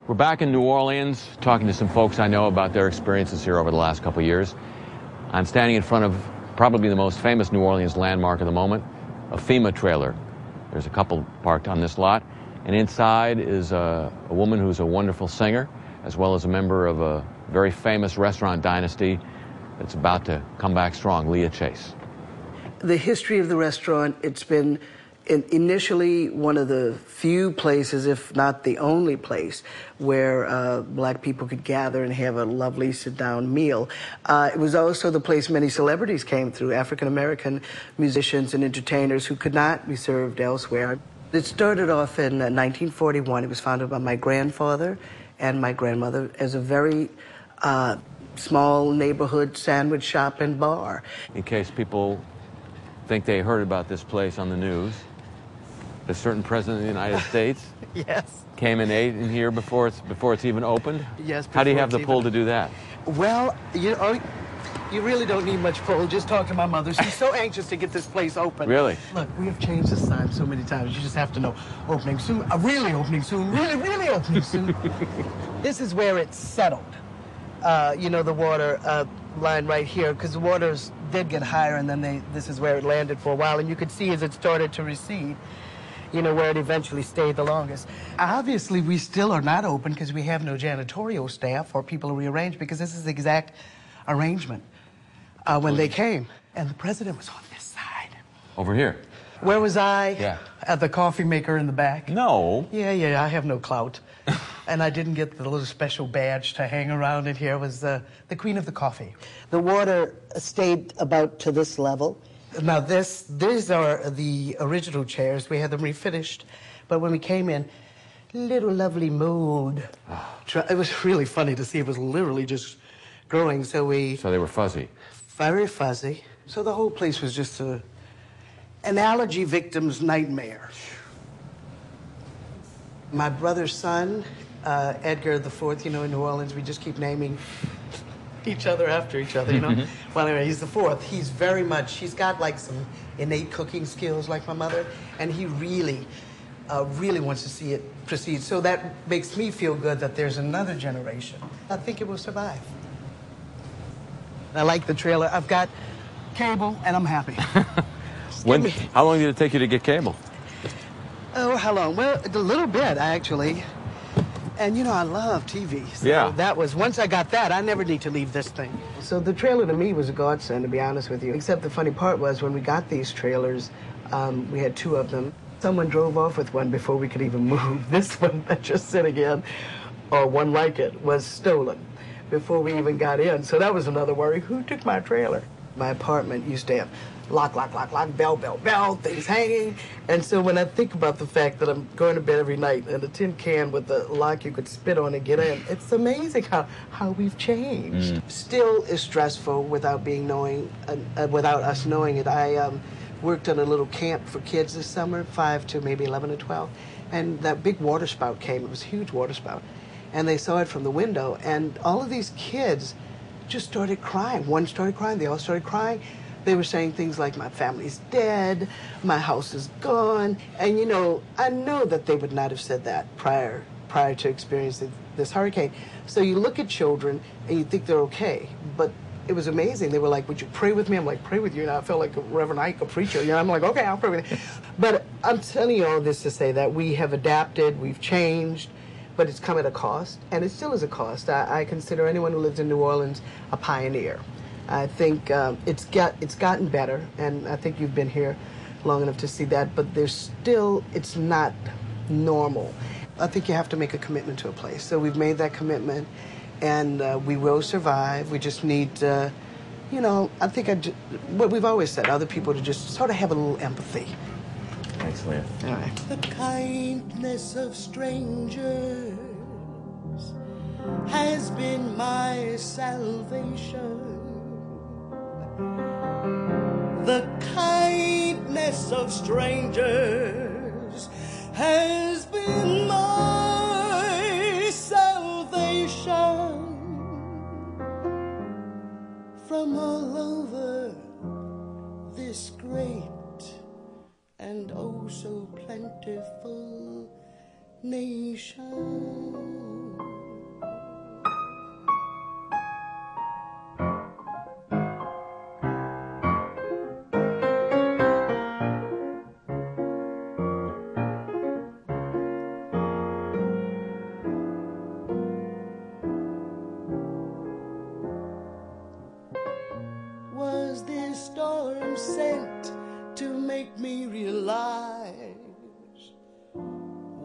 We're back in New Orleans talking to some folks I know about their experiences here over the last couple of years. I'm standing in front of probably the most famous New Orleans landmark of the moment, a FEMA trailer. There's a couple parked on this lot, and inside is a woman who's a wonderful singer, as well as a member of a very famous restaurant dynasty that's about to come back strong, Leah Chase. The history of the restaurant, it's been initially one of the few places, if not the only place, where black people could gather and have a lovely sit-down meal. It was also the place many celebrities came through, African-American musicians and entertainers who could not be served elsewhere. It started off in 1941. It was founded by my grandfather and my grandmother as a very small neighborhood sandwich shop and bar. In case people think they heard about this place on the news, a certain president of the United States Yes. came and ate in here before it's even opened? Yes. How do you have the pull to do that? Well, you really don't need much pull. Just talk to my mother. She's so anxious to get this place open. Really? Look, we have changed the sign so many times. You just have to know. Opening soon. Really opening soon. Really opening soon. This is where it's settled. The water line right here, because the waters did get higher, and then this is where it landed for a while. And you could see as it started to recede, where it eventually stayed the longest. Obviously, we still are not open because we have no janitorial staff or people to rearrange, because this is the exact arrangement when they came. And the president was on this side. Over here? Where was I? Yeah. At the coffee maker in the back. No. Yeah, I have no clout. And I didn't get the little special badge to hang around in here. It was the queen of the coffee. The water stayed about to this level. Now these are the original chairs. We had them refinished. But when we came in, little lovely mold. It was really funny to see. It was literally just growing. So they were fuzzy. Very fuzzy. So the whole place was just an allergy victim's nightmare. My brother's son, Edgar the Fourth, in New Orleans, we just keep naming each other after each other, Well, anyway, he's the fourth. He's he's got like some innate cooking skills like my mother, and he really wants to see it proceed. So that makes me feel good that there's another generation. I think it will survive. I like the trailer. I've got cable, and I'm happy. How long did it take you to get cable? Oh, how long? Well, a little bit, actually. And, I love TV. So yeah. That was, once I got that, I never need to leave this thing. So the trailer to me was a godsend, to be honest with you. Except the funny part was when we got these trailers, we had two of them. Someone drove off with one before we could even move. This one that you're sitting in, or one like it, was stolen before we even got in. So that was another worry. Who took my trailer? My apartment used to have lock, bell, things hanging. And so when I think about the fact that I'm going to bed every night in a tin can with the lock you could spit on and get in, it's amazing how we've changed. Still is stressful without us knowing it. I worked at a little camp for kids this summer, 5 to maybe 11 or 12, and that big water spout came. It was a huge water spout. And they saw it from the window, and all of these kids just started crying. One started crying, they all started crying. They were saying things like, my family's dead, my house is gone. And I know that they would not have said that prior to experiencing this hurricane. So you look at children and you think they're okay, but it was amazing. They were like, would you pray with me? I'm like, pray with you. And I felt like a Reverend Ike, a preacher. I'm like, okay, I'll pray with you. But I'm telling you all this to say that we have adapted, we've changed, but it's come at a cost, and it still is a cost. I consider anyone who lives in New Orleans a pioneer. I think it's gotten better, and I think you've been here long enough to see that, but it's not normal. I think you have to make a commitment to a place. So we've made that commitment, and we will survive. We just need, I think what we've always said, other people to just sort of have a little empathy. Thanks, Leah. All right. The kindness of strangers has been my salvation. The kindness of strangers has been my salvation. From all over this great and oh so plentiful nation.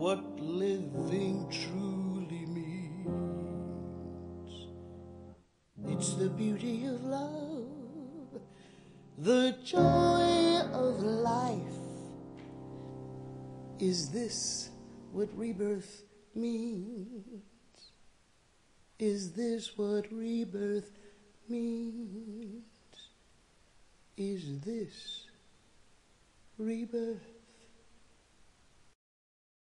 what living truly means. It's the beauty of love, the joy of life. Is this what rebirth means? Is this what rebirth means? Is this rebirth?